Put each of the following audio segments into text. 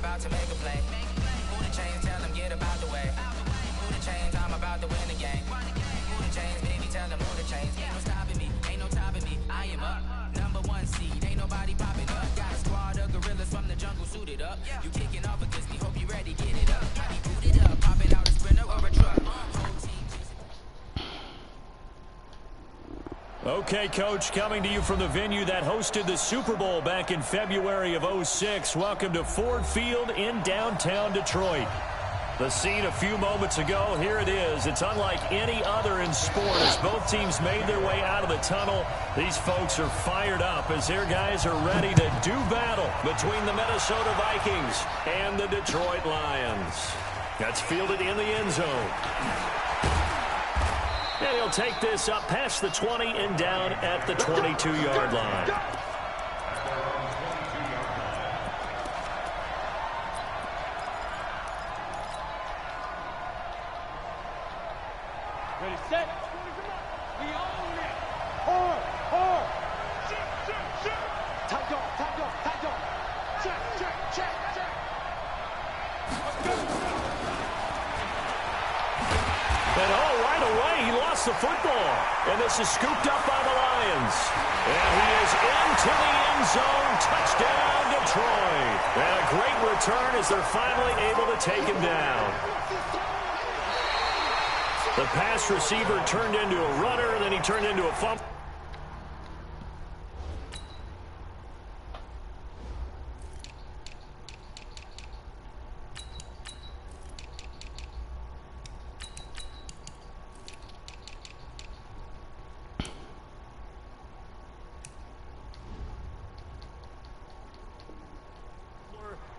about to make a play. Move the chains, tell them get about the way. Move the chains, I'm about to win the game. Move the chains, baby, tell them move the chains. Ain't no stopping me, ain't no topping me. I am up, #1 seed, ain't nobody popping up. Got a squad of gorillas from the jungle suited up. You kicking off against me, hope you ready, get it up. I be booted up, popping out a sprinter or a truck. Okay, Coach, coming to you from the venue that hosted the Super Bowl back in February of '06. Welcome to Ford Field in downtown Detroit. The scene a few moments ago, here it is. It's unlike any other in sport. As both teams made their way out of the tunnel, these folks are fired up as their guys are ready to do battle between the Minnesota Vikings and the Detroit Lions. That's fielded in the end zone. And he'll take this up past the 20 and down at the 22-yard line. Ready, set. We own it. Hard, hard. Tight dog, tight dog, tight dog. Check, check, check, check. And right away, he lost the football. And this is scooped up by the Lions. And he is into the end zone. Touchdown, Detroit. And a great return as they're finally able to take him down. The pass receiver turned into a runner, and then he turned into a fumble.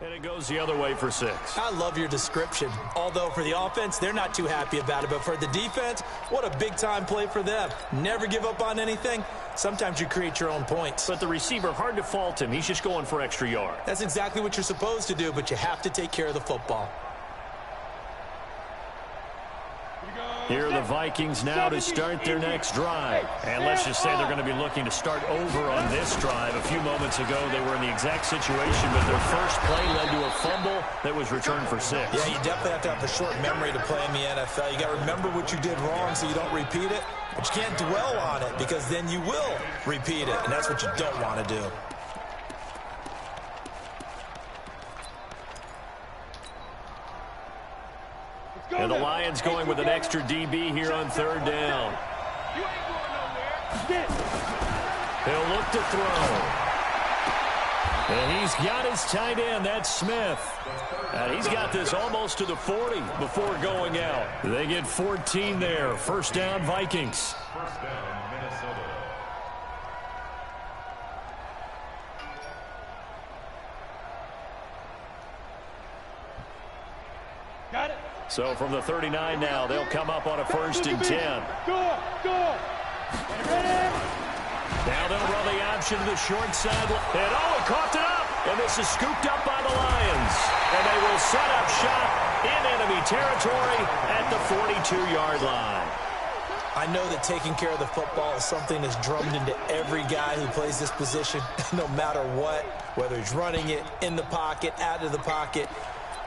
And it goes the other way for 6. I love your description. Although for the offense, they're not too happy about it. But for the defense, what a big-time play for them. Never give up on anything. Sometimes you create your own points. But the receiver, hard to fault him. He's just going for extra yard. That's exactly what you're supposed to do, but you have to take care of the football. Here are the Vikings now to start their next drive. And let's just say they're going to be looking to start over on this drive. A few moments ago, they were in the exact situation, but their first play led to a fumble that was returned for 6. Yeah, you definitely have to have a short memory to play in the NFL. You got to remember what you did wrong so you don't repeat it. But you can't dwell on it because then you will repeat it, and that's what you don't want to do. And the Lions going with an extra DB here on 3rd down. He'll look to throw. And he's got his tight end. That's Smith. And he's got this almost to the 40 before going out. They get 14 there. 1st down, Vikings. First down, Minnesota. Got it. So from the 39 now, they'll come up on a 1st and 10. Go, go. Now they'll run the option to the short side. And he coughed it up. And this is scooped up by the Lions. And they will set up shop in enemy territory at the 42-yard line. I know that taking care of the football is something that's drummed into every guy who plays this position, no matter what, whether he's running it, in the pocket, out of the pocket.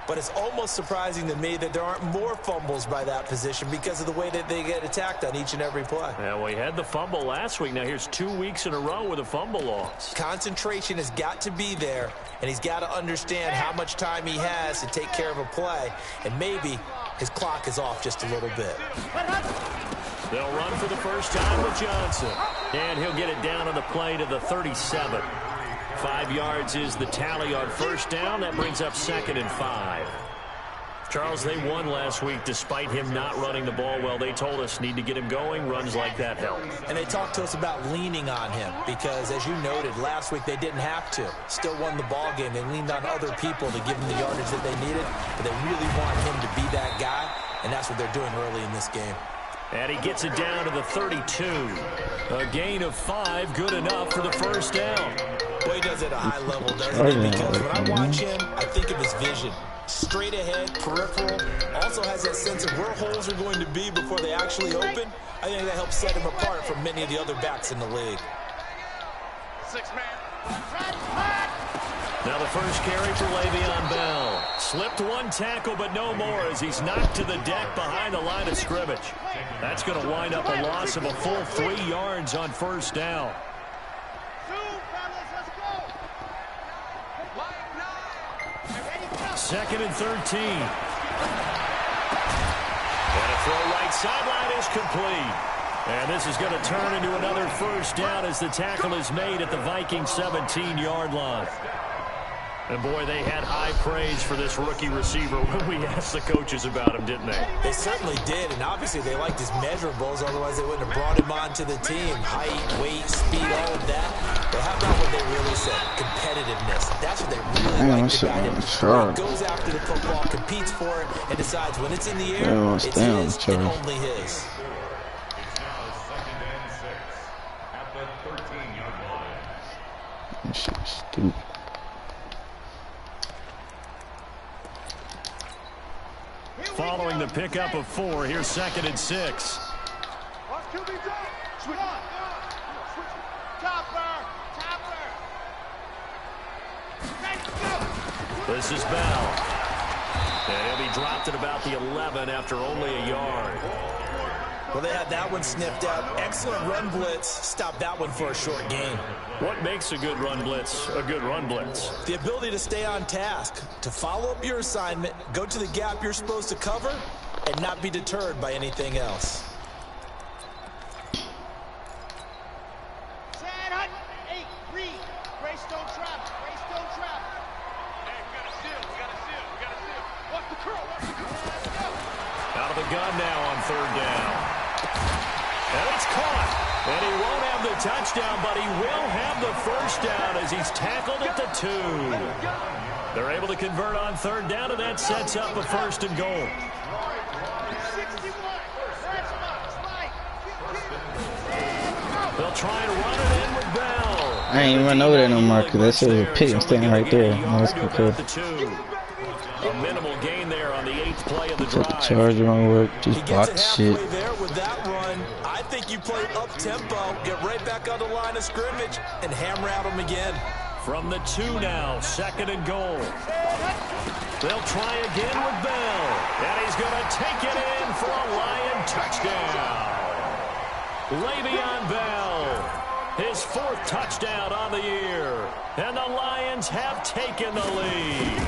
But it's almost surprising to me that there aren't more fumbles by that position because of the way that they get attacked on each and every play. Yeah, well, he had the fumble last week. Now here's 2 weeks in a row with a fumble loss. Concentration has got to be there, and he's got to understand how much time he has to take care of a play, and maybe his clock is off just a little bit. They'll run for the first time with Johnson, and he'll get it down on the play to the 37. 5 yards is the tally on 1st down. That brings up 2nd and 5. Charles, they won last week despite him not running the ball well. They told us need to get him going. Runs like that help. And they talked to us about leaning on him because, as you noted, last week they didn't have to. Still won the ball game. They leaned on other people to give him the yardage that they needed. But they really want him to be that guy, and that's what they're doing early in this game. And he gets it down to the 32. A gain of 5, good enough for the 1st down. Well, he does it at a high level, doesn't he? Because when I watch him, I think of his vision. Straight ahead, peripheral. Also has that sense of where holes are going to be before they actually open. I think that helps set him apart from many of the other backs in the league. 6-man. Now the first carry for Le'Veon Bell. Slipped one tackle, but no more as he's knocked to the deck behind the line of scrimmage. That's going to wind up a loss of a full 3 yards on first down. Second and 13. And a throw right sideline is complete. And this is going to turn into another first down as the tackle is made at the Vikings 17-yard line. And, boy, they had high praise for this rookie receiver when we asked the coaches about him, didn't they? They certainly did, and obviously they liked his measurables. Otherwise, they wouldn't have brought him onto the team. Height, weight, speed, all of that. But how about what they really said? Competitiveness. That's what they really liked about him. He goes after the football, competes for it, and decides when it's in the air, it's his and only his. It's now 2nd and 6 at the 13-yard line. This shit's stupid. Following the pickup of 4, here's 2nd and 6. This is Bell. And he'll be dropped at about the 11 after only a yard. Well, they had that one sniffed out. Excellent run blitz. Stopped that one for a short gain. What makes a good run blitz a good run blitz? The ability to stay on task, to follow up your assignment, go to the gap you're supposed to cover, and not be deterred by anything else. Out of the gun now on 3rd down. And it's caught. And he won't have the touchdown, but he will have the first down as he's tackled at the 2. They're able to convert on 3rd down, and that sets up a 1st and goal. They'll try and run it in with Bell. I ain't even run over there no more because that shit was a pick. I'm standing right there. That's cool. A minimal gain there on the 8th play of the drive. Charger on work. Just block shit. There with that run. I think you play up-tempo, get right back on the line of scrimmage, and hammer at him again. From the 2 now, 2nd and goal. They'll try again with Bell. And he's going to take it in for a Lion touchdown. Le'Veon Bell, his 4th touchdown on the year. And the Lions have taken the lead.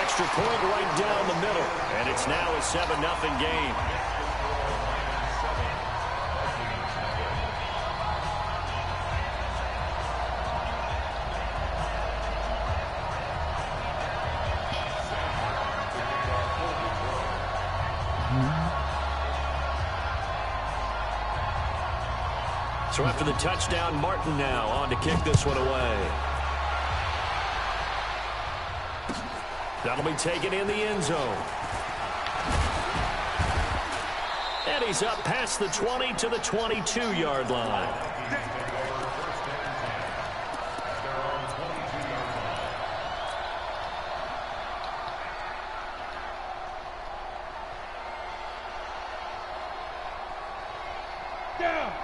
Extra point right down the middle. And it's now a 7-0 game. So after the touchdown, Martin now on to kick this one away. That'll be taken in the end zone. And he's up past the 20 to the 22-yard line.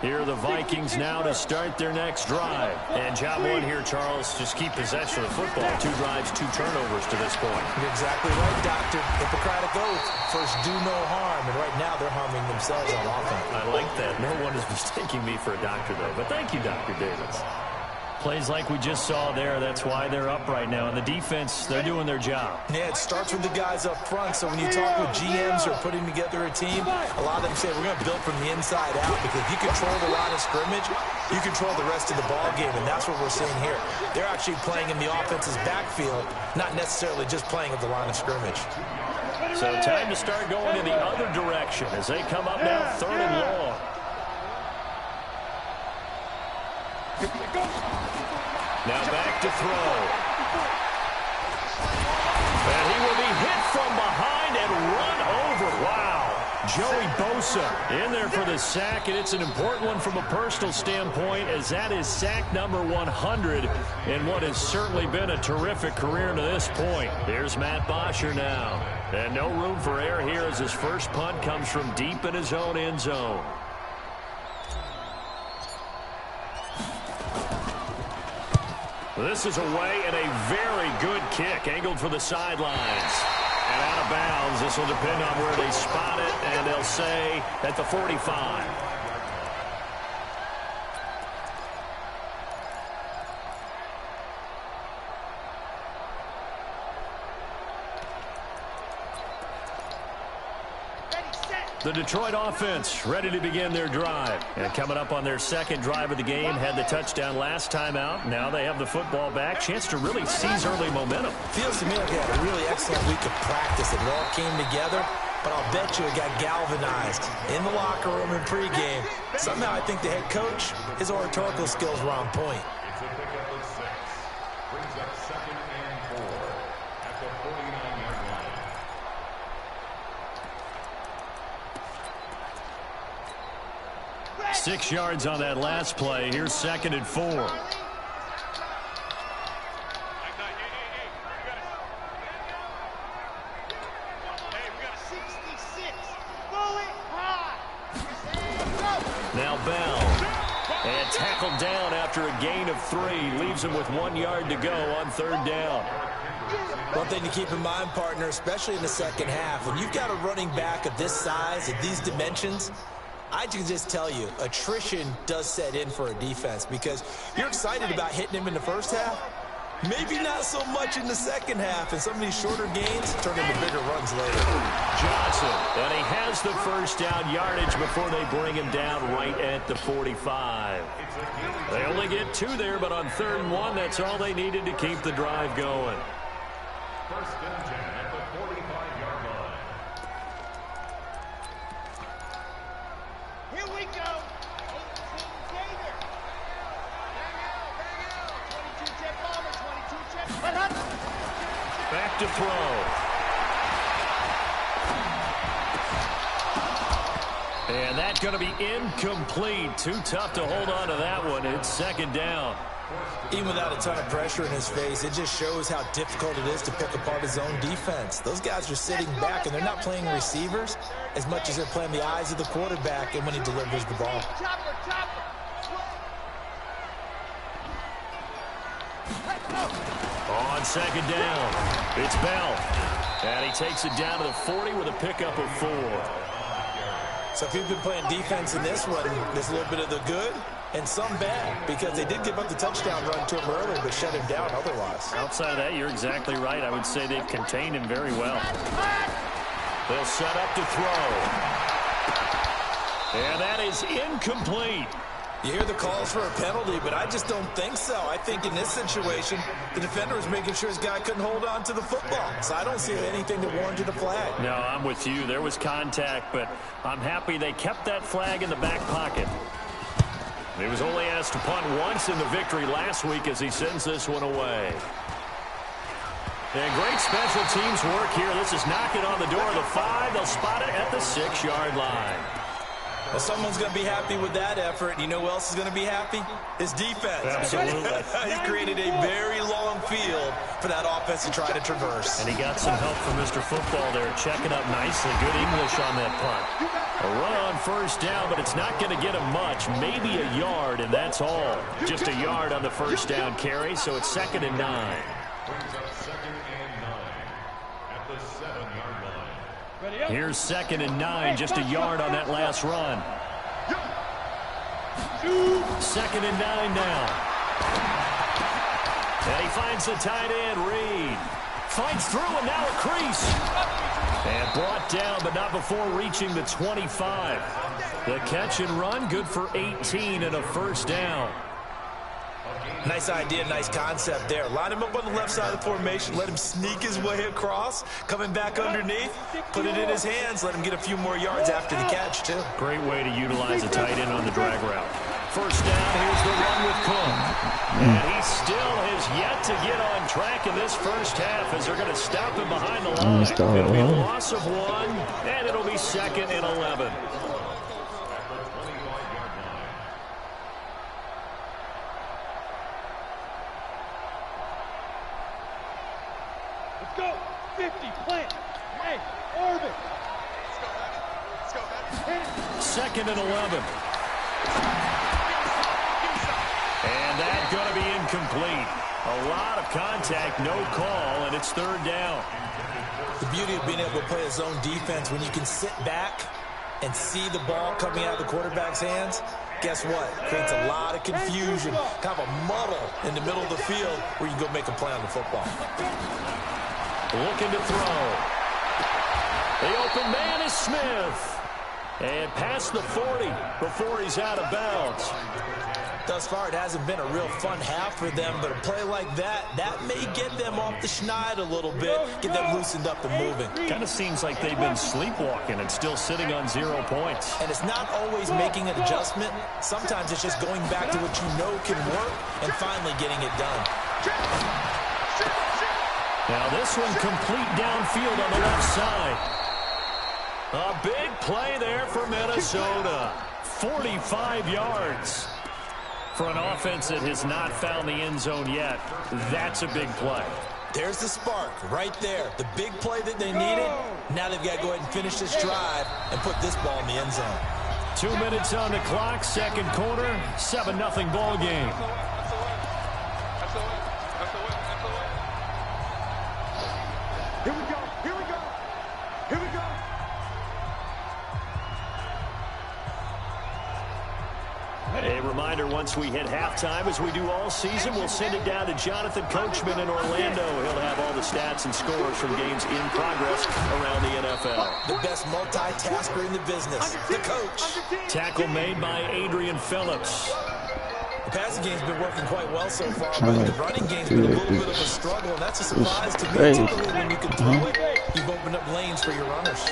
Here are the Vikings now to start their next drive. And job 1 here, Charles, just keep possession of the football. 2 drives, 2 turnovers to this point. You're exactly right, Doctor. Hippocratic oath. First, do no harm. And right now, they're harming themselves on offense. I like that. No one is mistaking me for a doctor, though. But thank you, Dr. Davis. Plays like we just saw there, that's why they're up right now. And the defense, they're doing their job. Yeah, it starts with the guys up front. So when you talk with GMs who are putting together a team, a lot of them say we're going to build from the inside out, because if you control the line of scrimmage, you control the rest of the ball game, and that's what we're seeing here. They're actually playing in the offense's backfield, not necessarily just playing at the line of scrimmage. So time to start going in the other direction as they come up now 3rd and long. Now back to throw. And he will be hit from behind and run over. Wow. Joey Bosa in there for the sack, and it's an important one from a personal standpoint, as that is sack number 100 in what has certainly been a terrific career to this point. There's Matt Bosher now. And no room for error here as his first punt comes from deep in his own end zone. This is away and a very good kick, angled for the sidelines. And out of bounds. This will depend on where they spot it, and they'll say at the 45. The Detroit offense ready to begin their drive. And coming up on their second drive of the game, had the touchdown last time out. Now they have the football back. Chance to really seize early momentum. Feels to me like they had a really excellent week of practice. It all came together, but I'll bet you it got galvanized in the locker room in pregame. Somehow I think the head coach, his oratorical skills were on point. It's a pickup of 6. Brings up 2nd and 4 at the 49-yard line. 6 yards on that last play. Here's 2nd and 4. Now Bell. And tackled down after a gain of 3. Leaves him with 1 yard to go on 3rd down. One thing to keep in mind, partner, especially in the second half, when you've got a running back of this size, of these dimensions, I can just tell you, attrition does set in for a defense because you're excited about hitting him in the first half. Maybe not so much in the second half, and some of these shorter gains turn into bigger runs later. Johnson, and he has the first down yardage before they bring him down right at the 45. They only get 2 there, but on 3rd and 1, that's all they needed to keep the drive going. 1st and 10 at the 45-yard line. Here we go. 18 Gator. Bang out. 22 Jet Bomber, 22 Jet. Back to throw. And that's going to be incomplete. Too tough to hold on to that one. It's 2nd down. Even without a ton of pressure in his face, it just shows how difficult it is to pick apart his own defense. Those guys are sitting back, and they're not playing receivers as much as they're playing the eyes of the quarterback and when he delivers the ball. On 2nd down, it's Bell. And he takes it down to the 40 with a pickup of 4. So if you've been playing defense in this one, there's a little bit of the good and some bad, because they did give up the touchdown run to him earlier, but shut him down otherwise. Outside of that, you're exactly right. I would say they've contained him very well. They'll set up to throw. And that is incomplete. You hear the calls for a penalty, but I just don't think so. I think in this situation, the defender was making sure his guy couldn't hold on to the football. So I don't see anything that warranted a flag. No, I'm with you. There was contact, but I'm happy they kept that flag in the back pocket. He was only asked to punt once in the victory last week as he sends this one away. And great special teams work here. This is knocking on the door of the 5. They'll spot it at the 6-yard line. Well, someone's going to be happy with that effort. You know who else is going to be happy? His defense. Absolutely. He's created a very long field for that offense to try to traverse. And he got some help from Mr. Football there, checking up nicely. Good English on that punt. A run on 1st down, but it's not going to get him much. Maybe a yard, and that's all. Just a yard on the 1st down carry, so it's 2nd and 9. Brings up 2nd and 9 at the 7-yard line. Here's 2nd and 9, just a yard on that last run. 2nd and 9 now. And he finds the tight end, Reed. Fights through, and now a crease. And brought down, but not before reaching the 25. The catch and run, good for 18 and a 1st down. Nice idea, nice concept there. Line him up on the left side of the formation. Let him sneak his way across. Coming back underneath. Put it in his hands. Let him get a few more yards after the catch, too. Great way to utilize a tight end on the drag route. 1st down, here's the run with Cook. And he still has yet to get on track in this 1st half as they're going to stop him behind the line. It'll be a loss of 1, and it'll be 2nd and 11. Let's go. 50, plant. Hey, orbit. Let's go, baby. 2nd and 11. And that's going to be incomplete. A lot of contact, no call, and it's third down. The beauty of being able to play a zone defense when you can sit back and see the ball coming out of the quarterback's hands, guess what? Creates a lot of confusion, kind of a muddle in the middle of the field where you can go make a play on the football. Looking to throw. The open man is Smith. And past the 40 before he's out of bounds. Thus far, it hasn't been a real fun half for them, but a play like that may get them off the schneid a little bit, get them loosened up and moving. Kind of seems like they've been sleepwalking and still sitting on 0 points. And it's not always making an adjustment. Sometimes it's just going back to what you know can work and finally getting it done. Now this one complete downfield on the left side. A big play there for Minnesota. 45 yards. For an offense that has not found the end zone yet, that's a big play. There's the spark right there. The big play that they needed. Now they've got to go ahead and finish this drive and put this ball in the end zone. 2 minutes on the clock, second quarter, 7-0 ball game. Here we go. Here we go. Here we go. A reminder, once we hit halftime, as we do all season, we'll send it down to Jonathan Coachman in Orlando. He'll have all the stats and scores from games in progress around the NFL. The best multitasker in the business, the coach. Tackle made by Adrian Phillips. The passing game's been working quite well so far, but the running game's been a little bit of a struggle, and that's a surprise to me. Typically, when you can throw it, you've opened up lanes for your runners.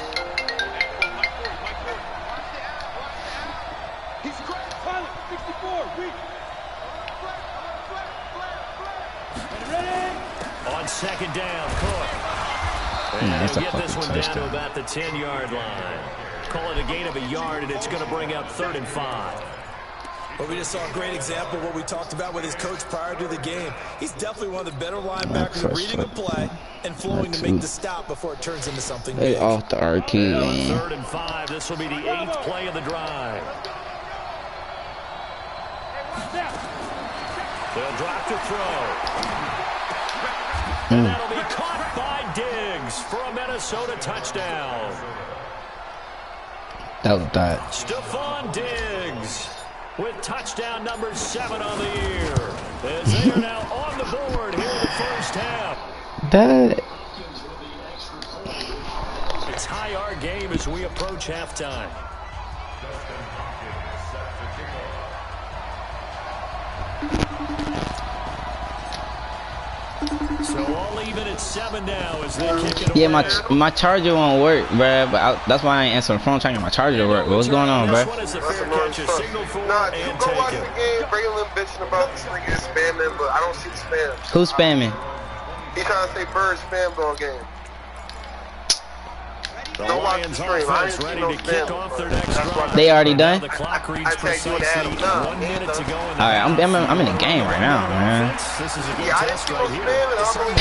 On second down, Cook. And he'll get this one down to about the 10-yard line. Call it a gain of a yard, and it's going to bring up 3rd and 5. Well, we just saw a great example of what we talked about with his coach prior to the game. He's definitely one of the better linebackers at reading a play and flowing to make the stop before it turns into something big. Off the arcade. On 3rd and 5, this will be the 8th play of the drive. They'll drop to throw. And that'll be caught by Diggs for a Minnesota touchdown. That was that. Stephon Diggs with touchdown number 7 on the year. As they are now on the board here in the first half. That. It's high our game as we approach halftime. So all even at 7 now as they kick it away. Yeah, my charger won't work, bruh. But that's why I ain't answering the phone trying to get my charger to work. What's going on, bruh? Nah, you go watch the game. Braylon bitching about this nigga spamming, but I don't see the spam. Who's spamming? He trying to say bird spammed all game. The Lions offense ready to kick off their next drive. They already done? The clock reads precisely 1 minute to go. Alright, I'm in the game right now, man. This is a good test right here.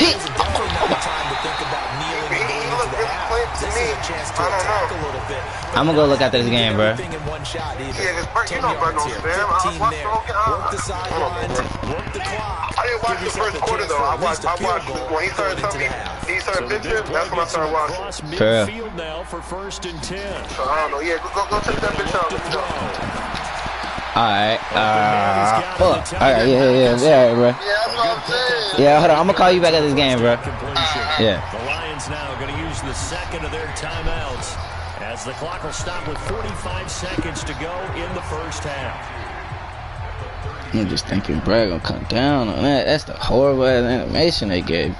This is definitely not the time to think about kneeling and going into the half. This is a chance to attack a little bit. I'm gonna go look after this game, bro. Yeah, because you know about no spam. I watched the whole game. Work the sidelines, work the clock. I didn't watch the first quarter though. I watched when he started telling me he started bitching. That's when I started watching. Fair. Midfield now for 1st and 10. So I don't know. Yeah, go check that bitch out. Alright, fuck. Alright, yeah, bro. Yeah, that's what I'm saying. Yeah, hold on, I'm gonna call you back at this game, bro. Yeah. The Lions now going to use the second of their timeouts as the clock will stop with 45 seconds to go in the first half. I'm just thinking Brad gonna come down on that. That's the horrible ass animation they gave.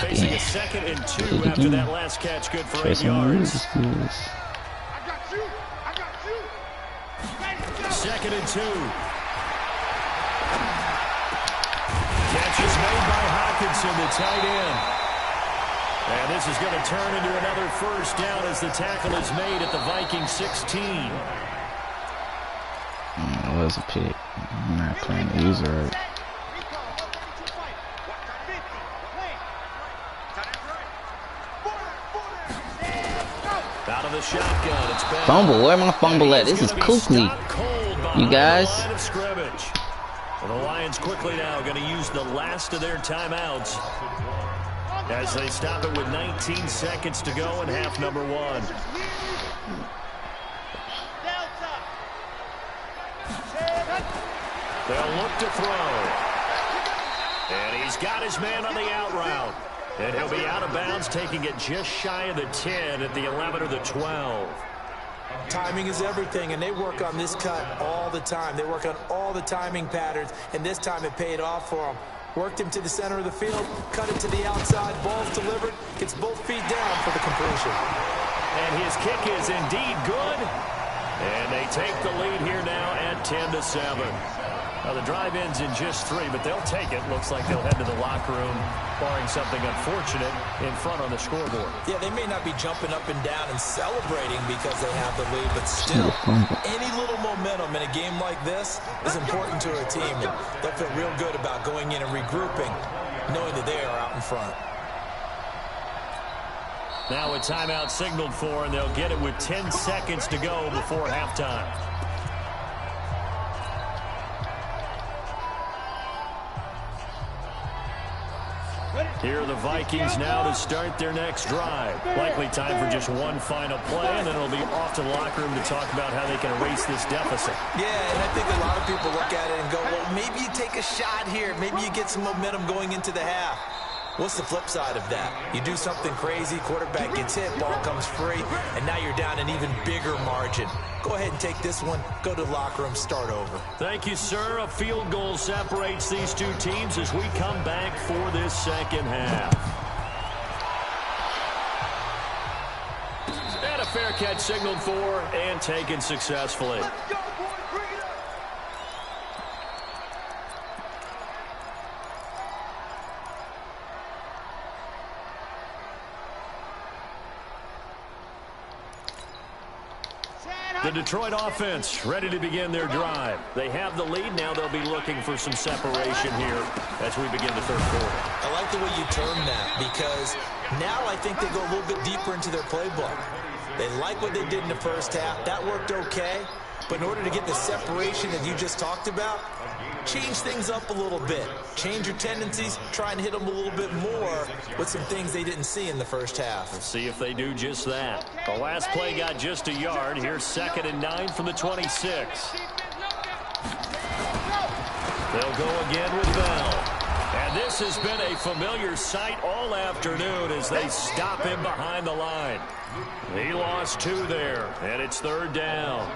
Facing a 2nd and 2 after that last catch, good for 8 yards. 2nd and 2. Catch is made by Hawkinson, the tight end. And this is going to turn into another first down as the tackle is made at the Viking 16. It was a pick. I'm not playing the user right. Out of the shotgun, it's back. Fumble, where my fumble at? This is Kookley. You guys. The Lions quickly now going to use the last of their timeouts as they stop it with 19 seconds to go in half number 1. They'll look to throw. And he's got his man on the out route. And he'll be out of bounds, taking it just shy of the 10 at the 11 or the 12. Timing is everything, and they work on this cut all the time. They work on all the timing patterns, and this time it paid off for them. Worked him to the center of the field, cut it to the outside, ball's delivered, gets both feet down for the completion. And his kick is indeed good. And they take the lead here now at 10-7. Now, the drive ends in just 3, but they'll take it. Looks like they'll head to the locker room, barring something unfortunate, in front on the scoreboard. Yeah, they may not be jumping up and down and celebrating because they have the lead, but still, any little momentum in a game like this is important to a team, and they'll feel real good about going in and regrouping, knowing that they are out in front. Now a timeout signaled for, and they'll get it with 10 seconds to go before halftime. Here are the Vikings now to start their next drive. Likely time for just one final play, and then it'll be off to the locker room to talk about how they can erase this deficit. Yeah, and I think a lot of people look at it and go, well, maybe you take a shot here. Maybe you get some momentum going into the half. What's the flip side of that? You do something crazy, quarterback gets hit, ball comes free, and now you're down an even bigger margin. Go ahead and take this one, go to the locker room, start over. Thank you, sir. A field goal separates these two teams as we come back for this second half. And a fair catch signaled for and taken successfully. The Detroit offense ready to begin their drive. They have the lead. Now they'll be looking for some separation here as we begin the third quarter. I like the way you term that because now I think they go a little bit deeper into their playbook. They like what they did in the first half. That worked okay. But in order to get the separation that you just talked about, change things up a little bit. Change your tendencies. Try and hit them a little bit more with some things they didn't see in the first half. We'll see if they do just that. The last play got just a yard. Here's 2nd and 9 from the 26. They'll go again with Bell. And this has been a familiar sight all afternoon as they stop him behind the line. He lost 2 there, and it's 3rd down.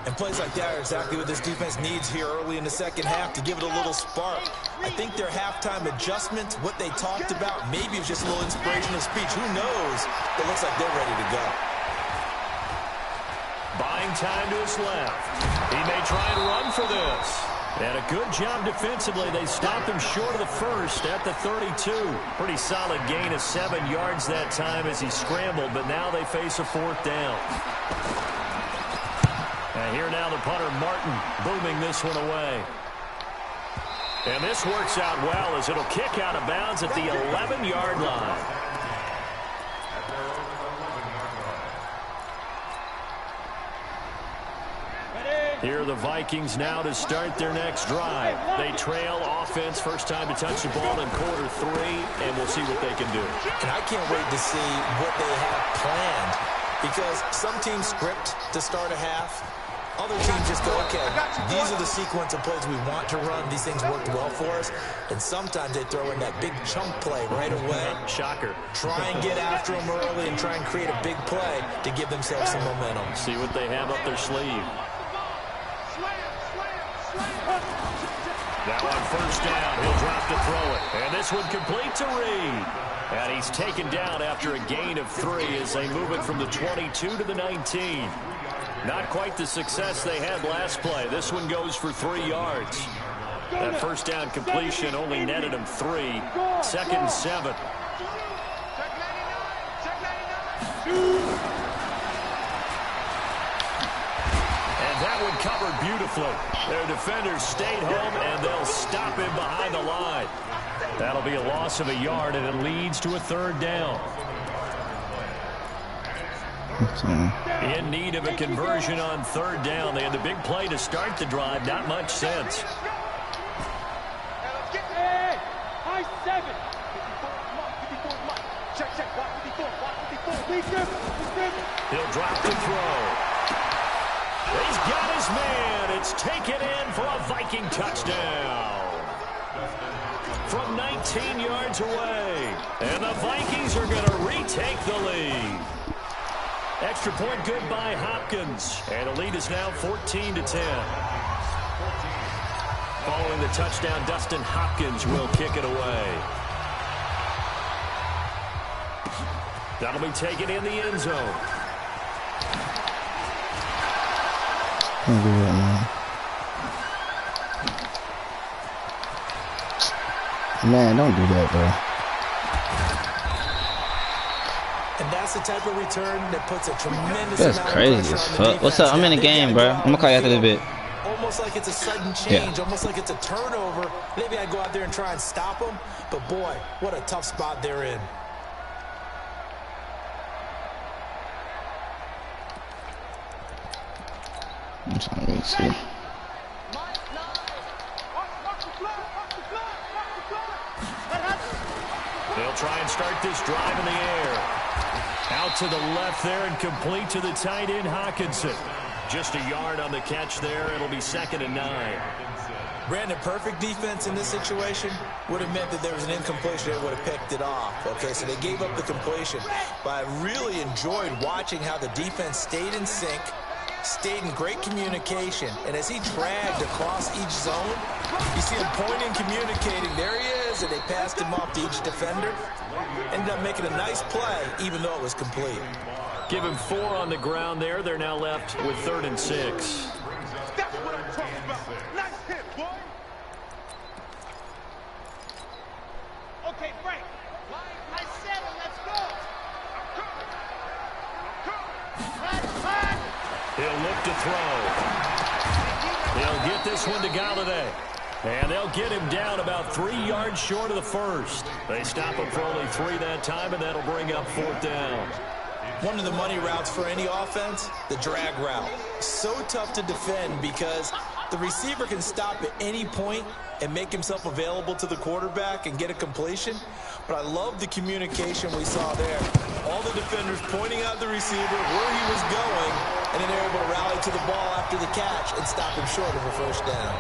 And plays like that are exactly what this defense needs here early in the second half to give it a little spark. I think their halftime adjustments, what they talked about, maybe it was just a little inspirational speech. Who knows? It looks like they're ready to go. Buying time to his left. He may try and run for this. And a good job defensively. They stopped him short of the first at the 32. Pretty solid gain of 7 yards that time as he scrambled, but now they face a 4th down. And here now the punter, Martin, booming this one away. And this works out well as it'll kick out of bounds at the 11-yard line. Here are the Vikings now to start their next drive. They trail offense, first time to touch the ball in quarter 3, and we'll see what they can do. And I can't wait to see what they have planned because some teams script to start a half. Other teams just go, okay, these are the sequence of plays we want to run. These things worked well for us. And sometimes they throw in that big chunk play right away. Shocker. Try and get after them early and try and create a big play to give themselves some momentum. See what they have up their sleeve. Now on 1st down, he'll drop to throw it. And this one complete to Reed. And he's taken down after a gain of 3 as they move it from the 22 to the 19. Not quite the success they had last play. This one goes for 3 yards. That first down completion only netted him 3. 2nd and 7. And that one covered beautifully. Their defenders stayed home, and they'll stop him behind the line. That'll be a loss of a yard, and it leads to a 3rd down. In need of a conversion on 3rd down. They had the big play to start the drive. Not much sense. He'll drop to throw. He's got his man. It's taken in for a Viking touchdown. From 19 yards away. And the Vikings are going to retake the lead. Extra point good by Hopkins. And the lead is now 14-10. Following the touchdown, Dustin Hopkins will kick it away. That'll be taken in the end zone. Don't do that, man. Man, don't do that, bro. And that's the type of return that puts a tremendous That's amount crazy of pressure as on the fuck. defense. What's up? I'm in the game, bro. I'm gonna call you after this bit. Almost like it's a sudden change, almost like it's a turnover. Maybe I go out there and try and stop them, but boy, what a tough spot they're in. I'm trying to really see. They'll try and start this drive in the air. Out to the left there and complete to the tight end, Hawkinson. Just a yard on the catch there. It'll be 2nd and 9. Brandon, perfect defense in this situation would have meant that there was an incompletion. They would have picked it off. Okay, so they gave up the completion. But I really enjoyed watching how the defense stayed in sync, stayed in great communication. And as he dragged across each zone, you see him pointing, communicating. There he is, and they passed him off to each defender. Ended up making a nice play, even though it was complete. Give him 4 on the ground there. They're now left with 3rd and 6. That's what I'm talking about. Nice hit, boy. Okay, break. Nice 7. Let's go. He'll look to throw. He'll get this one to Galladay. And they'll get him down about 3 yards short of the first. They stop him for only 3 that time, and that'll bring up 4th down. One of the money routes for any offense, the drag route. So tough to defend because the receiver can stop at any point and make himself available to the quarterback and get a completion. But I love the communication we saw there. All the defenders pointing out the receiver, where he was going, and then they're able to rally to the ball after the catch and stop him short of a first down.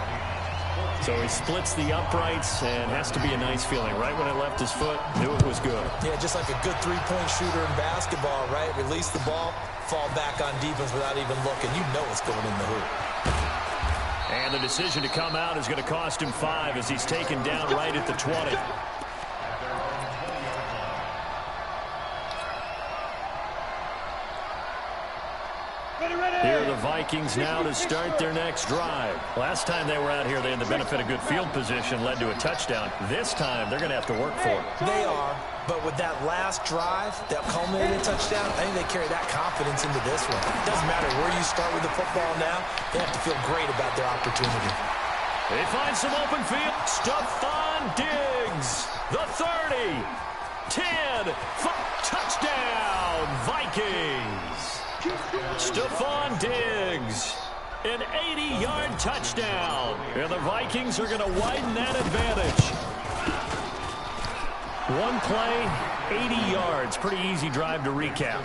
So he splits the uprights and has to be a nice feeling. Right when it left his foot, knew it was good. Yeah, just like a good three-point shooter in basketball, right? Release the ball, fall back on defense without even looking. You know it's going in the hoop. And the decision to come out is going to cost him 5 as he's taken down right at the 20. Here are the Vikings now to start their next drive. Last time they were out here, they had the benefit of good field position, led to a touchdown. This time, they're going to have to work for it. They are, but with that last drive that culminated in a touchdown, I think they carry that confidence into this one. It doesn't matter where you start with the football now. They have to feel great about their opportunity. They find some open field. Stephon Diggs, the 30, 10, touchdown, Vikings. Stephon Diggs, an 80-yard touchdown. And the Vikings are going to widen that advantage. One play, 80 yards. Pretty easy drive to recap.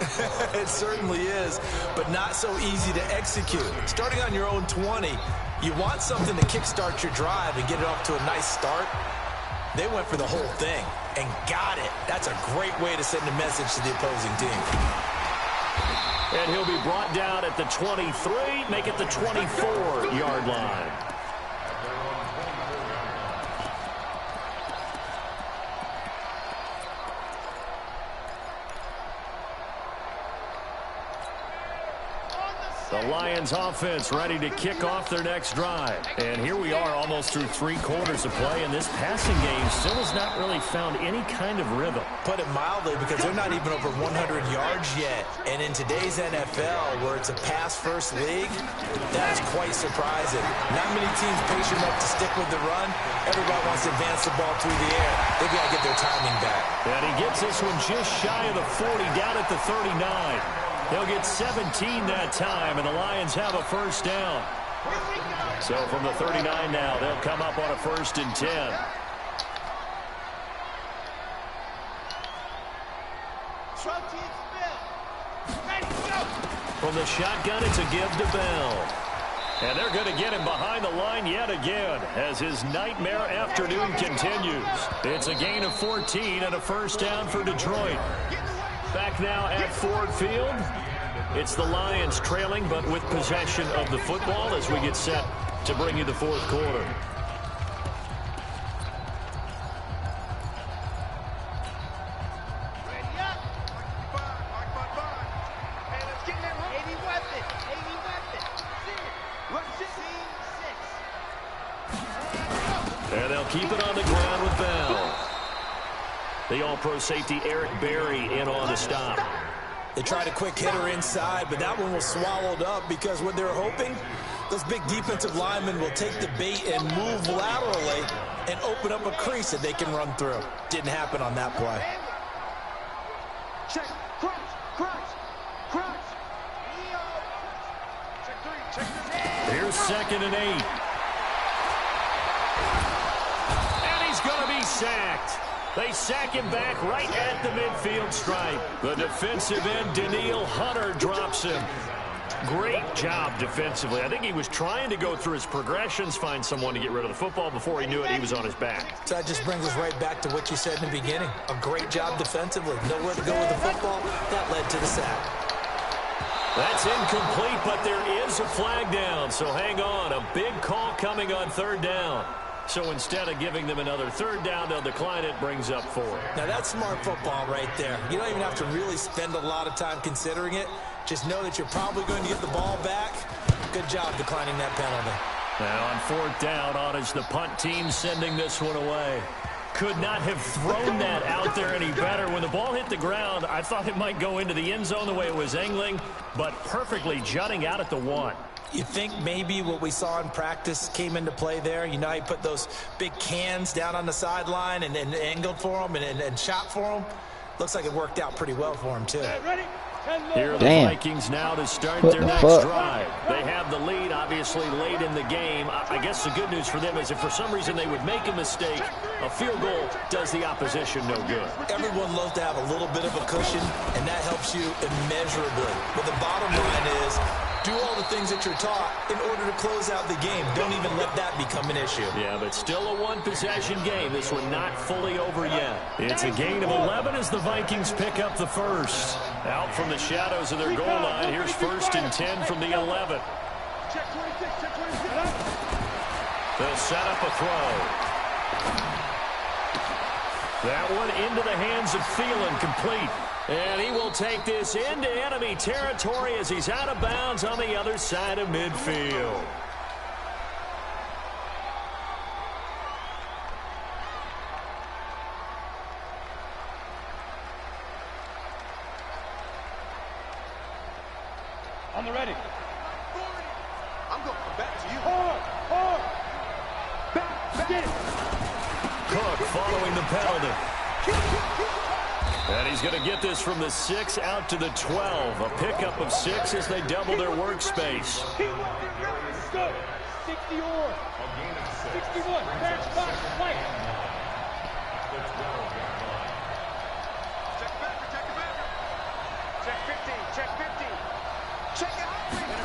It certainly is, but not so easy to execute. Starting on your own 20, you want something to kickstart your drive and get it off to a nice start. They went for the whole thing and got it. That's a great way to send a message to the opposing team. And he'll be brought down at the 23, make it the 24-yard line. The Lions offense ready to kick off their next drive. And here we are almost through 3 quarters of play, and this passing game still has not really found any kind of rhythm. Put it mildly, because they're not even over 100 yards yet. And in today's NFL, where it's a pass-first league, that is quite surprising. Not many teams patient enough to stick with the run. Everybody wants to advance the ball through the air. They've got to get their timing back. And he gets this one just shy of the 40, down at the 39. They'll get 17 that time, and the Lions have a first down. So from the 39 now, they'll come up on a 1st and 10. From the shotgun, it's a give to Bell. And they're going to get him behind the line yet again as his nightmare afternoon continues. It's a gain of 14 and a first down for Detroit. Back now at Ford Field. It's the Lions trailing, but with possession of the football as we get set to bring you the fourth quarter. And they'll keep it on the ground with Bell. The all-pro safety Eric Berry in on the stop. They tried a quick hitter inside, but that one was swallowed up because what they're hoping, those big defensive linemen will take the bait and move laterally and open up a crease that they can run through. Didn't happen on that play. Check, crunch. Check 3, check. Here's 2nd and 8. And he's going to be sacked. They sack him back right at the midfield stripe. The defensive end, Daniil Hunter, drops him. Great job defensively. I think he was trying to go through his progressions, find someone to get rid of the football. Before he knew it, he was on his back. So that just brings us right back to what you said in the beginning. A great job defensively. Nowhere to go with the football. That led to the sack. That's incomplete, but there is a flag down. So hang on. A big call coming on 3rd down. So instead of giving them another 3rd down, they'll decline it, brings up 4. Now that's smart football right there. You don't even have to really spend a lot of time considering it. Just know that you're probably going to get the ball back. Good job declining that penalty. Now on 4th down, on is the punt team sending this one away. Could not have thrown that out there any better. When the ball hit the ground, I thought it might go into the end zone the way it was angling, but perfectly jutting out at the 1. You think maybe what we saw in practice came into play there? You know, he put those big cans down on the sideline and angled for them and shot for them. Looks like it worked out pretty well for him, too. Ready? Here are the Vikings now to start their next drive. They have the lead, obviously, late in the game. I guess the good news for them is if for some reason they would make a mistake, a field goal does the opposition no good. Everyone loves to have a little bit of a cushion, and that helps you immeasurably. But the bottom line is, do all the things that you're taught in order to close out the game. Don't even let that become an issue. Yeah, but still a one-possession game. This one not fully over yet. It's a gain of 11 as the Vikings pick up the first. Out from the shadows of their goal line, here's 1st and 10 from the 11. Check 26, check 26. They'll set up a throw. That one into the hands of Thielen, complete. And he will take this into enemy territory as he's out of bounds on the other side of midfield. On the ready. I'm going back to you. Hard. Back, get it. Cook following the penalty. And he's going to get this from the 6 out to the 12. A pickup of 6 as they double their workspace. Go. 60 or 61. Back, box, play. Check 15. Check 15. Check it.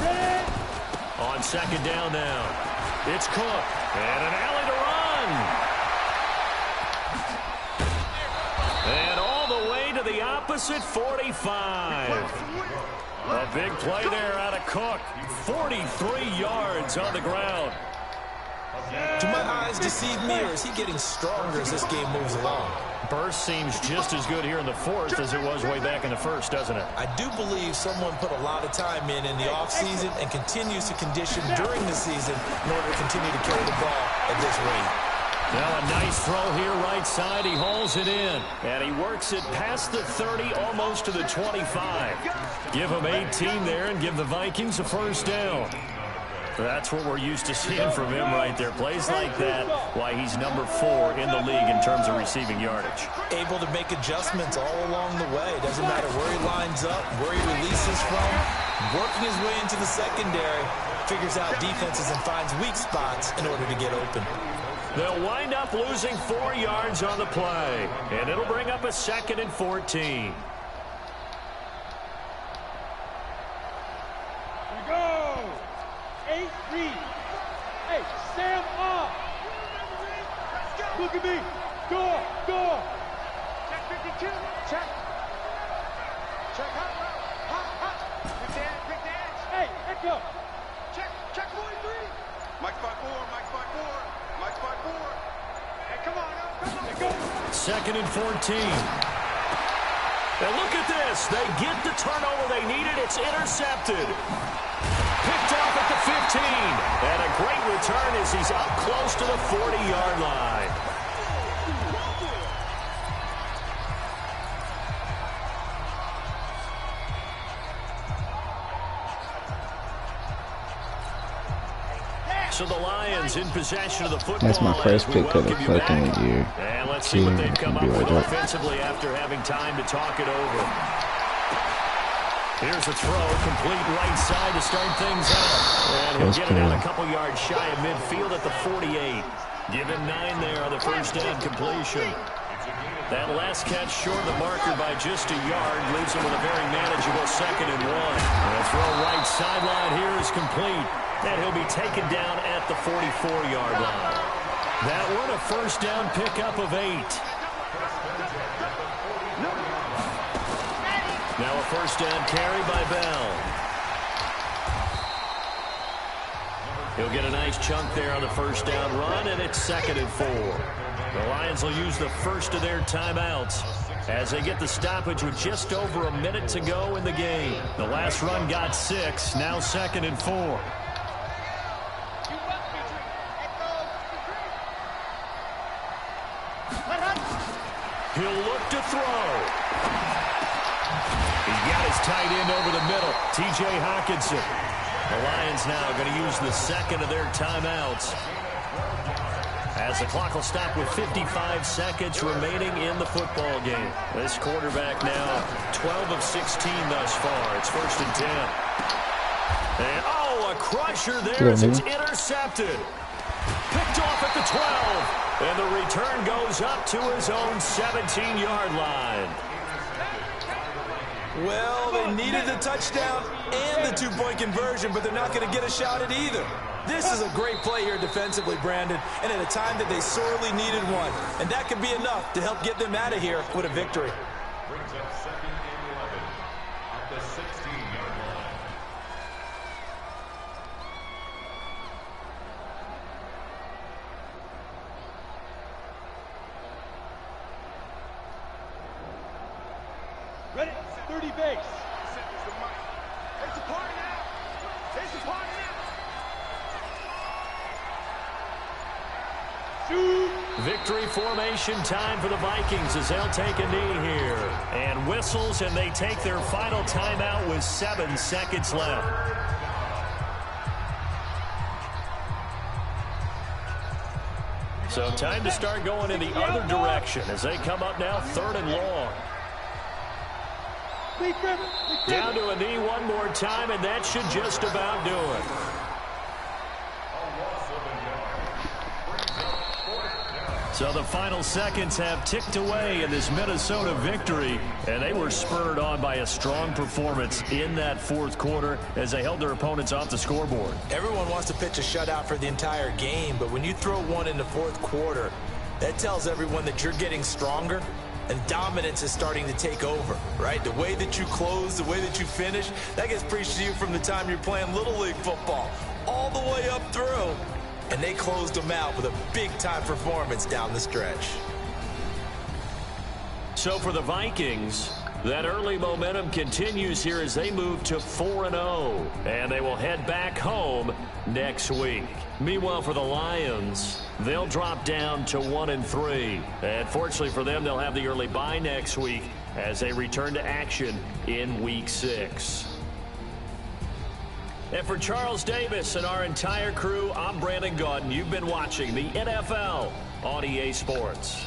Ready. On 2nd down now. It's Cook. And an alley to run. And all the way to the opposite 45. A big play there out of Cook. 43 yards on the ground. Do my eyes deceive me, or is he getting stronger as this game moves along? Burst seems just as good here in the 4th as it was way back in the 1st, doesn't it? I do believe someone put a lot of time in the offseason and continues to condition during the season in order to continue to carry the ball at this rate. Now a nice throw here right side. He hauls it in. And he works it past the 30, almost to the 25. Give him 18 there and give the Vikings a first down. That's what we're used to seeing from him right there. Plays like that, why he's number 4 in the league in terms of receiving yardage. Able to make adjustments all along the way. Doesn't matter where he lines up, where he releases from. Working his way into the secondary. Figures out defenses and finds weak spots in order to get open. They'll wind up losing 4 yards on the play. And it'll bring up a 2nd and 14. look at me. Door. Check 52. Check. Check hot. Quick dance. Hey, echo. Check 43. Mike's by four. Hey, come on. Go. 2nd and 14. And look at this. They get the turnover they needed. It's intercepted. Picked off at the 15. And a great return as he's up close to the 40-yard line. So the Lions in possession of the football. That's my first pick of the fucking year. And let's see what they've come up with offensively after having time to talk it over. Here's a throw, complete right side to start things out. And he'll get it out a couple yards shy of midfield at the 48. Give him 9 there on the first down completion. That last catch short of the marker by just a yard leaves him with a very manageable 2nd and 1. The throw right sideline here is complete. And he'll be taken down at the 44-yard line. That one a first down pickup of 8. Now a first down carry by Bell. He'll get a nice chunk there on the first down run, and it's 2nd and 4. The Lions will use the first of their timeouts as they get the stoppage with just over a minute to go in the game. The last run got 6, now 2nd and 4. He'll look to throw. He's got his tight end over the middle, T.J. Hawkinson. The Lions now going to use the 2nd of their timeouts as the clock will stop with 55 seconds remaining in the football game. This quarterback now 12 of 16 thus far. It's 1st and 10. And, a crusher there as it's intercepted. Picked off at the 12. And the return goes up to his own 17-yard line. Well, they needed the touchdown and the 2-point conversion, but they're not going to get a shot at either. This is a great play here defensively, Brandon, and at a time that they sorely needed one. And that could be enough to help get them out of here with a victory. Brings up 2nd and 11 at the 16-yard line. Ready? 30 base. It's a party now. Shoot. Victory formation time for the Vikings as they'll take a knee here. And whistles, and they take their final timeout with 7 seconds left. So time to start going in the other direction as they come up now 3rd and long. Down to a knee one more time, and that should just about do it. So the final seconds have ticked away in this Minnesota victory, and they were spurred on by a strong performance in that 4th quarter as they held their opponents off the scoreboard. Everyone wants to pitch a shutout for the entire game, but when you throw one in the 4th quarter, that tells everyone that you're getting stronger and dominance is starting to take over, right? The way that you close, the way that you finish, that gets preached to you from the time you're playing Little League football all the way up through. And they closed them out with a big-time performance down the stretch. So for the Vikings, that early momentum continues here as they move to 4-0. And they will head back home next week. Meanwhile, for the Lions, they'll drop down to 1-3. And fortunately for them, they'll have the early bye next week as they return to action in Week 6. And for Charles Davis and our entire crew, I'm Brandon Gaudin. You've been watching the NFL on EA Sports.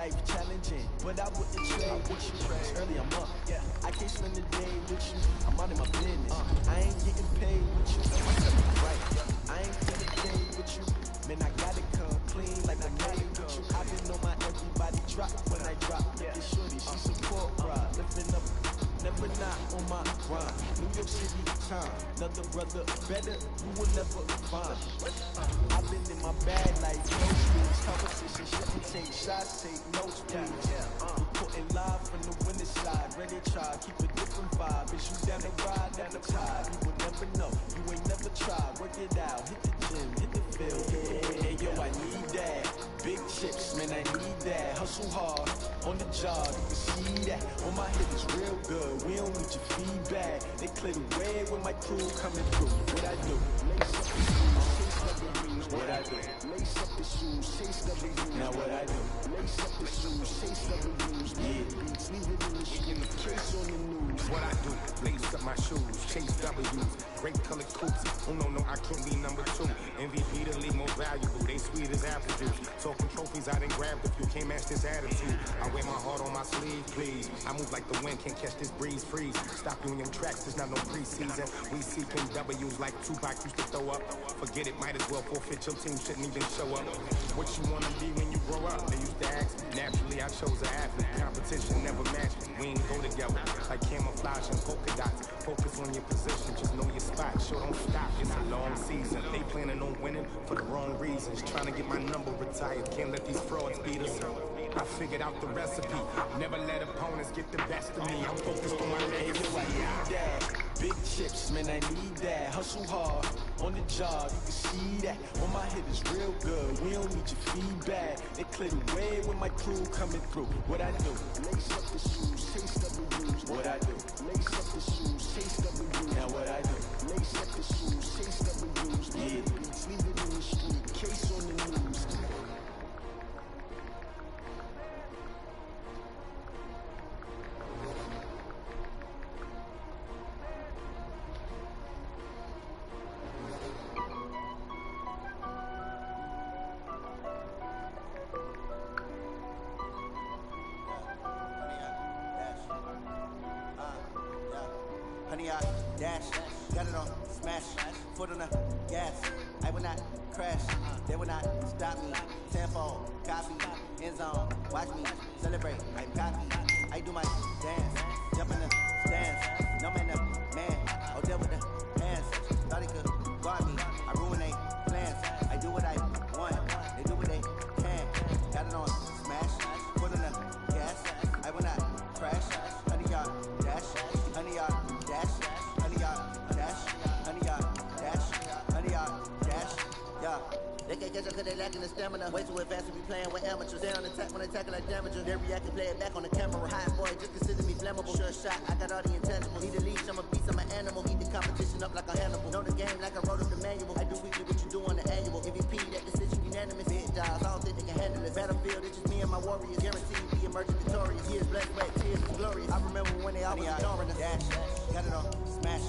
life challenging, but I wouldn't trade with you. Early I'm up, yeah. I can't spend the day with you. I'm out of my business. I ain't getting paid with you. Right, I ain't finna play with you. Man, I gotta come clean like I'm ready with you. I've been on my everybody drop when I drop. Look at shorty, she support ride, lifting up. Never not on my grind. New York City time. Another brother better, you will never find. I've been in my bag like no streets. Competition shouldn't take shots, take notes, please. Reporting live from the winter side. Ready to try, keep a different vibe. Is you down the ride, down the tide? You will never know, you ain't never tried. Work it out, hit the gym, hit the field. Hey yo, I need that. Big chips, man, I need that. Hustle hard, on the job, you can see that. On my hip is real good. We don't need your feedback. They clear the way when my crew coming through. What I do? Lace up the shoes, chase W's. What I do? Lace up the shoes, chase W's. Now what I do? Lace up the shoes, chase W's. Yeah, beats, leave it in the street. Case on the news. What I do? Lace up my shoes, chase W's. Great colored coupes. Oh no, I can't be number 2. MVP the league most valuable. They sweet as apple juice. Talking trophies, I didn't grab the few. Can't match this attitude. I wear my heart on my sleeve, please. I move like the wind, can't catch this breeze. Freeze. Stop you in your tracks, there's not no preseason. We seeking W's like Tupac used to throw up. Forget it, might as well forfeit. Your team shouldn't even show up. What you wanna be when you grow up? They used to ask me. Naturally, I chose an athlete. Competition never matched me. We ain't go together like camouflage and polka dots. Focus on your position, just know your spot. Sure, don't stop. It's a long season. They planning on winning for the wrong reasons. Trying to get my number retired. Can't let these frauds beat us. I figured out the recipe. Never let opponents get the best of me. I'm focused on my legacy. I need that. Big chips, man, I need that. Hustle hard, on the job, you can see that. On my hip is real good, we don't need your feedback. They clear the way when my crew coming through. What I do? Lace up the shoes, chase W's. What I do? Lace up the shoes, chase W's. Now what I do? Lace up the shoes, chase W's. Yeah, beats, leave it in the street, case on the news. Honey, I dash, got it on smash, foot on the gas. I will not crash, they will not stop me. Tenfold, copy, end zone, watch me celebrate. I'm cocky, I do my dance, jump in the stands. No man, the man, oh deal with the hands. Thought he could guard me, I ruin they plans. I do what I want, they do what they can. Got it on smash, foot on the gas. I will not crash, honey, y'all dash, honey, y'all. Dash, honey, dash, honey, dash, honey, dash, yeah. They can't catch up cause they lacking the stamina. Way too advanced to be playing with amateurs. Stay on attack when they tackle like damager. They react and play it back on the camera. High boy, just consider me flammable. Sure shot, I got all the intangibles. Need a leash, I'm a beast, I'm an animal. Heat the competition up like a Hannibal. Know the game like I wrote up the manual. I do weekly what you do on the annual. MVP, that decision unanimous. Big jobs, I don't think they can handle it. Battlefield, it's just me and my warriors. Guaranteed be emerging victorious. Years, blood, sweat, tears, is glorious. I remember when they always ignoring us. Dash, got it on smash,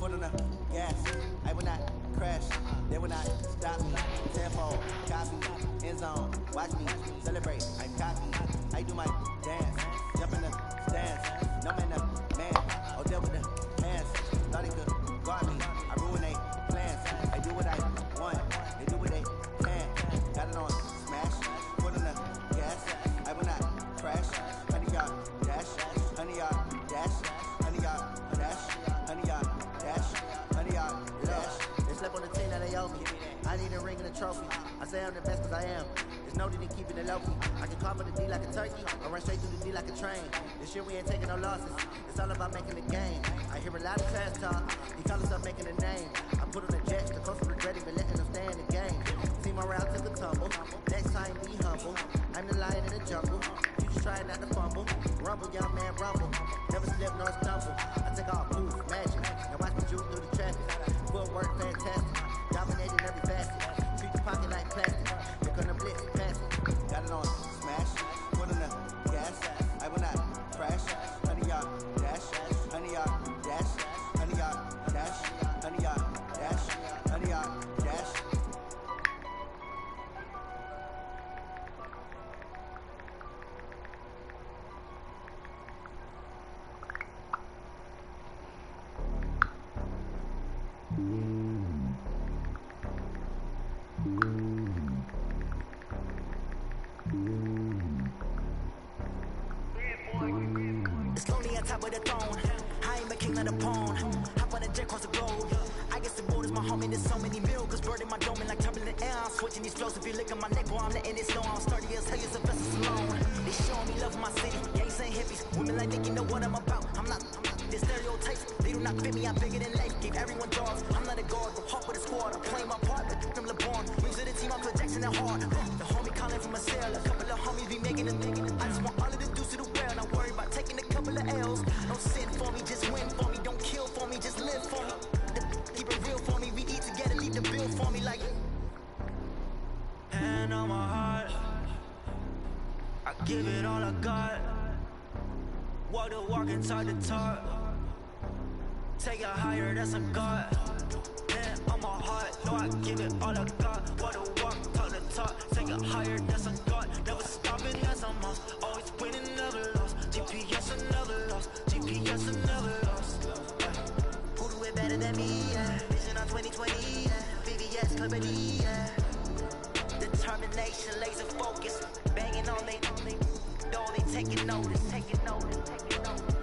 foot on the gas. I will not crash, they will not stop me. Tenfold, copy, end zone, watch me celebrate. I'm cocky, I do my dance, jump in the stands. No man, the man, oh deal with the hands. Thought he could guard me, I ruin they plans. I do what I want, they do what they can. Got it on smash, foot on the gas. I will not crash, honey y'all dash, honey y'all dash, honey y'all dash, honey y'all dash, honey y'all dash. They slept on the team that they owe me. I need a ring and a trophy. I say I'm the best cause I am. There's no need in keeping it low key. I can call for the D like a turkey, or run straight through the D like a train. This year we ain't taking no losses. It's all about making the game. I hear a lot of trash talk. He call himself making a name. I put on the jets, the coach regretting but letting them stay in the game. See my route took a tumble. Next time be humble. I'm the lion in the jungle. You just try not to fumble. Rumble, young man, rumble. Never slip nor stumble. I take off, move, magic. Now watch me juke through the traffic. Footwork fantastic. Dominating every facet. Treat the pocket like plastic. They're gonna blitz, pass it. Got it on smash. Foot on the gas. I will not crash. Honey, y'all dash. Honey, y'all dash. Honey, y'all dash. Honey, y'all dash. Honey, y'all dash. with a throne. I ain't a king, not a pawn. Hop on a jet across the globe. I guess the world is my home and there's so many miracles. Bird in my dome and like turbulent air. I'm switching these flows. If you look at my neck, boy, I'm letting it snow. I'm starting as hell as a vessel alone. They showing me love for my city. Gangs and hippies. Women like Nick, you know what I'm about. I'm not the stereotypes. They do not fit me. I'm bigger than life. Give everyone jobs. I'm not a guard, but hawk with a squad. I'm playing my part, but them LeBron. Rings to the team, I'm Jackson and hard. The homie calling from a cell. A couple of homies be making it. I just want all of the dudes to do well. Not worry about taking a couple of L's. Don't sin for me, just win for me. Don't kill for me, just live for me. Keep it real for me. We eat together, leave the bill for me like. Hand on my heart, I give it all I got. Walk the walk and talk the talk. Take it higher, that's a God. Hand on my heart, no, I give it all I got. Walk the walk, talk the talk. Take it higher, that's a God. Never stopping, that's a must. Always winning, never lost. GPS, I never lost. GPS, I never lost. Who do it better than me? Yeah. Vision on 2020. Yeah. VVS, Liberty. Yeah. Determination, laser focus. Banging on they taking notice, taking notice, taking notice.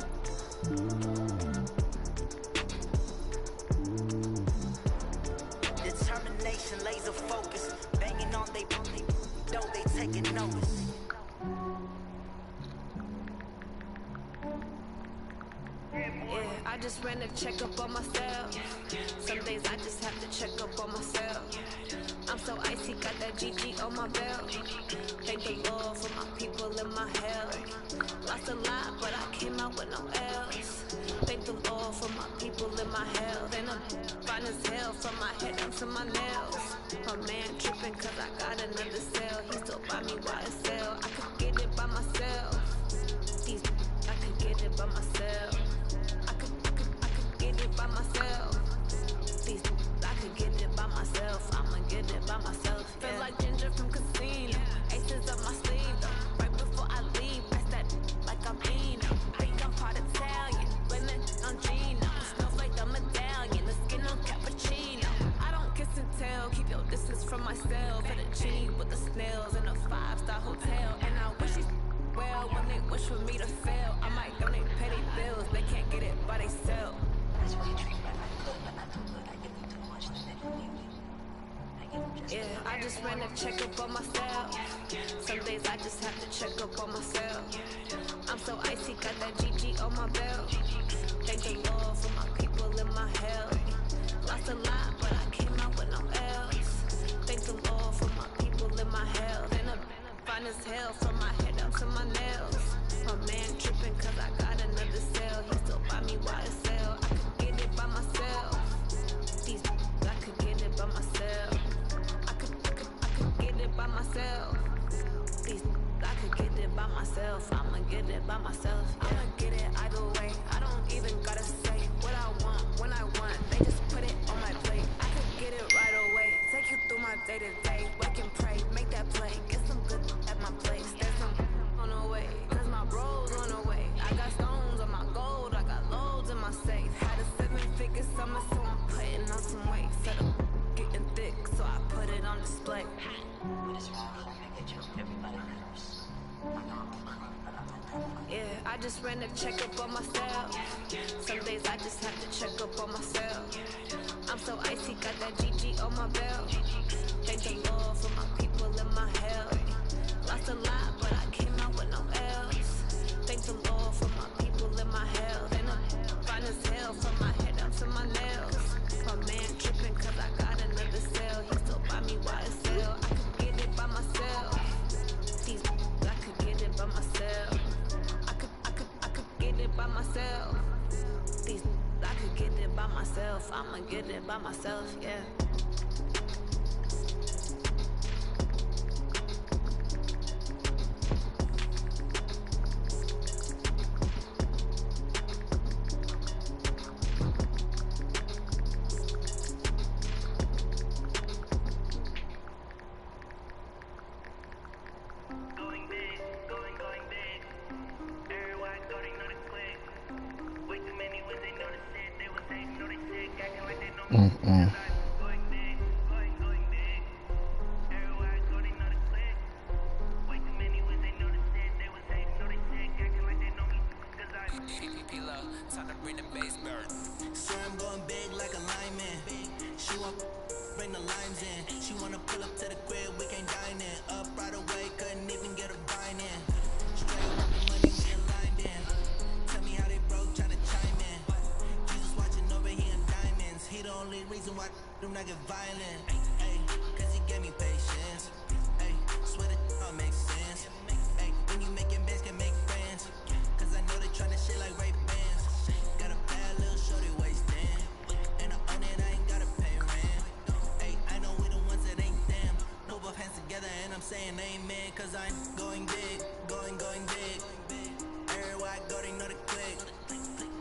Determination, laser focus. Banging on they taking notice. Yeah, I just ran a checkup on myself. Some days I just have to check up on myself. I'm so icy, got that GG on my belt. Thank the Lord for my people and my health. Lost a lot, but I came out with no else. Thank the Lord for my people and my health. And I'm fine as hell from my head down to my nails. My man tripping cause I got another cell. He still buy me YSL. I could get it by myself. I could get it by myself. I could get it by myself. I could get it by myself. I'ma get it by myself. Feel like Ginger from Casino. Aces up my sleeve though. Right before I leave, press that like I'm Eno. Think I'm part Italian, blending on Gino. Smells like the medallion, the skin on cappuccino. I don't kiss and tell, keep your distance from myself. Fettuccine with the snails in a 5-star hotel. And I wish these well when they wish for me to fail. I might donate petty bills, they can't get it by they sell. Yeah, I just ran a checkup on myself. Some days I just have to check up on myself. I'm so icy, got that GG on my belt. Thank the Lord for my people and my health. Lost a lot, but I came out with no else. Thank the Lord for my people and my health. And I'm fine as hell from my head up to my nails. My man tripping cause I got another cell. He still buy me YSL. I could get it by myself. I could get it by myself. I could get it by myself. I could get it by myself. I'ma get it by myself. I'ma get it either way. I don't even gotta say what I want when I want. They just put it on my plate. I could get it right away. Take you through my day to day. Wake and pray, make that play. Get some good at my place. There's some on the way. Cause my bro's on the way. I got stones on my gold. I got loads in my safe. Had a 7-figure summer, so I'm putting on some weight. Set up getting thick, so I put it on display. What is wrong? Everybody knows. Yeah, I just ran a checkup on myself. Some days I just have to check up on myself. I'm so icy, got that GG on my belt. Thank the Lord for my people and my health. Lost a lot, but I came out with no else. Thank the Lord for my people and my health. And I'm fine as hell from my head up to my nails. My man tripping cause I got another cell. He still buy me YSL. I could get it by myself. I could get it by myself. I could get it by myself. I could get it by myself. I'ma get it by myself, yeah. bring the bass burn. So I'm going big like a lineman. She want bring the limes in. She wanna pull up to the crib, we can't dine in. Up right away, couldn't even get a vine in. Straight with the money, we aligned in. Tell me how they broke, tryna chime in. Jesus watching over here in diamonds. He the only reason why do not get violent. Ay, cause he gave me patience. Ay, swear that all makes sense. Ay, when you making bands, can make friends. Cause I know they tryna shit like Ray Bans. Got a bad little shorty wasting. And I own it, I ain't gotta pay rent. Ay, I know we the ones that ain't them. Put both hands together and I'm saying amen. Cause I'm going big, going big. Everywhere I go, they know the click.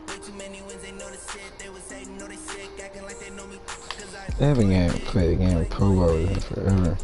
Way too many wins, they know the shit. They was hating, know they sick, acting like they know me. Cause I They haven't played a game of Pro Bowl in forever.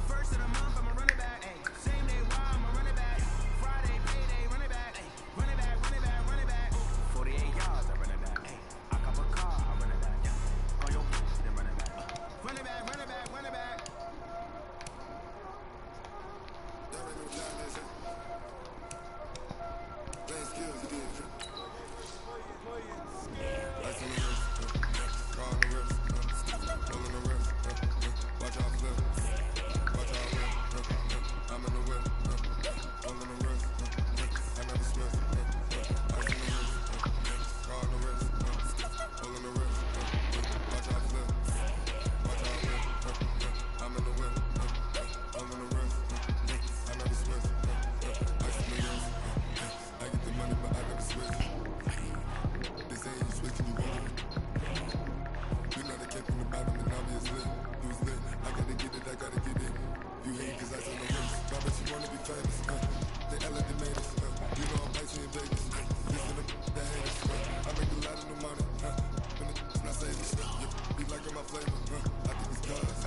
First of the month, I'ma run it back. Ay, same trying to be famous. They act like they made us. You know I'm icy in Vegas. Listen to the haters. I make a lot of new money. When it's not saving. Be like my flavor. I think it's cause.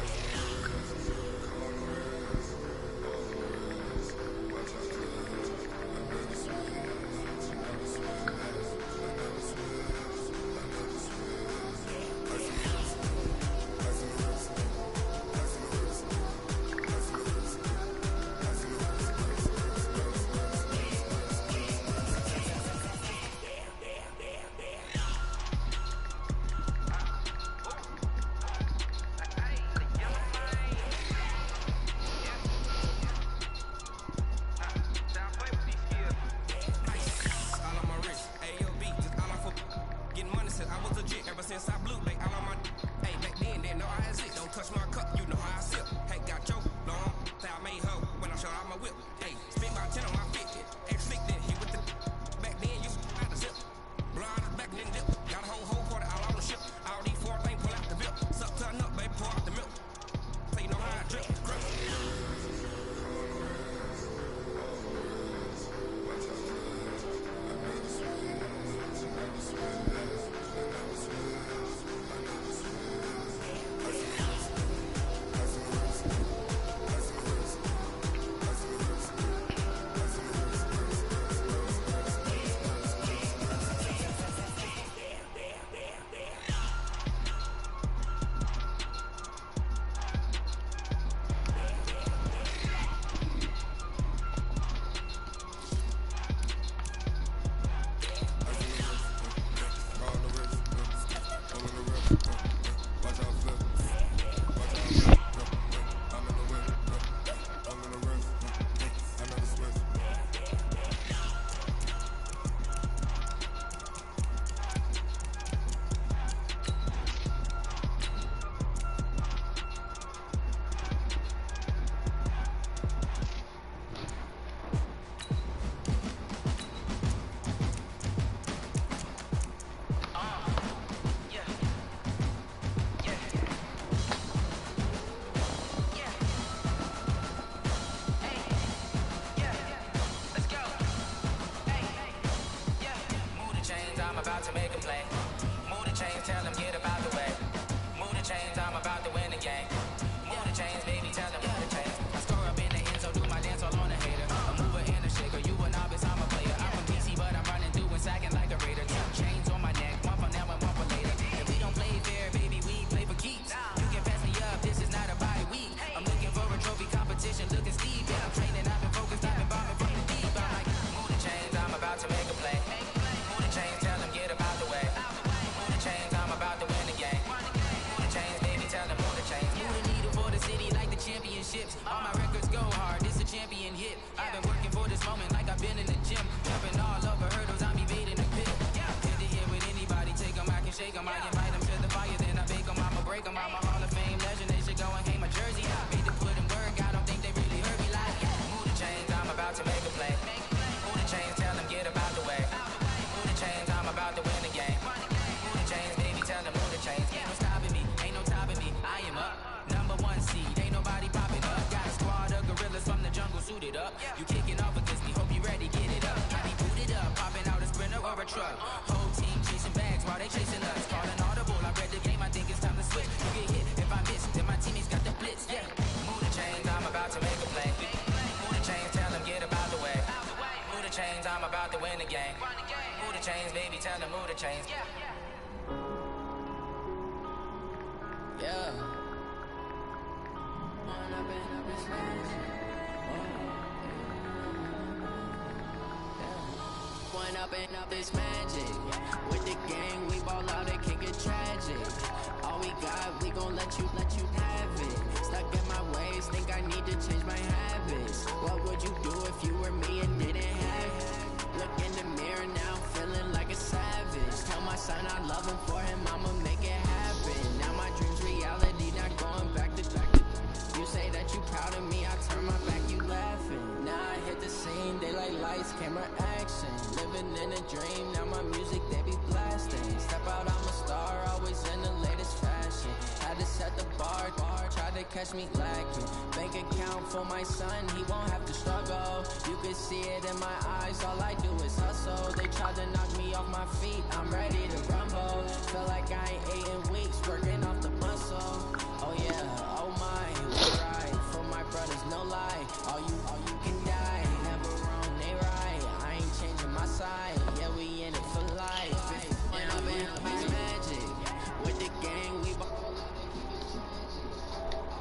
Up this magic. With the gang, we ball out, it can get tragic. All we got, we gon' let you have it. Stuck in my ways, think I need to change my habits. What would you do if you were me and didn't have it? Look in the mirror now, feeling like a savage. Tell my son I love him, for him I'ma make it happen. Now my dream's reality, not going back to You say that you proud of me, I turn my back, you laughing. Now I hit the scene, daylight lights, camera action. Living in a dream, now my music, they be blasting. Step out, I'm a star, always in the latest fashion. Had to set the bar, tried to catch me lacking. Bank account for my son, he won't have to struggle. You can see it in my eyes, all I do is hustle. They tried to knock me off my feet, I'm ready to rumble. Feel like I ain't ate in weeks, working off the muscle. Oh yeah, oh my,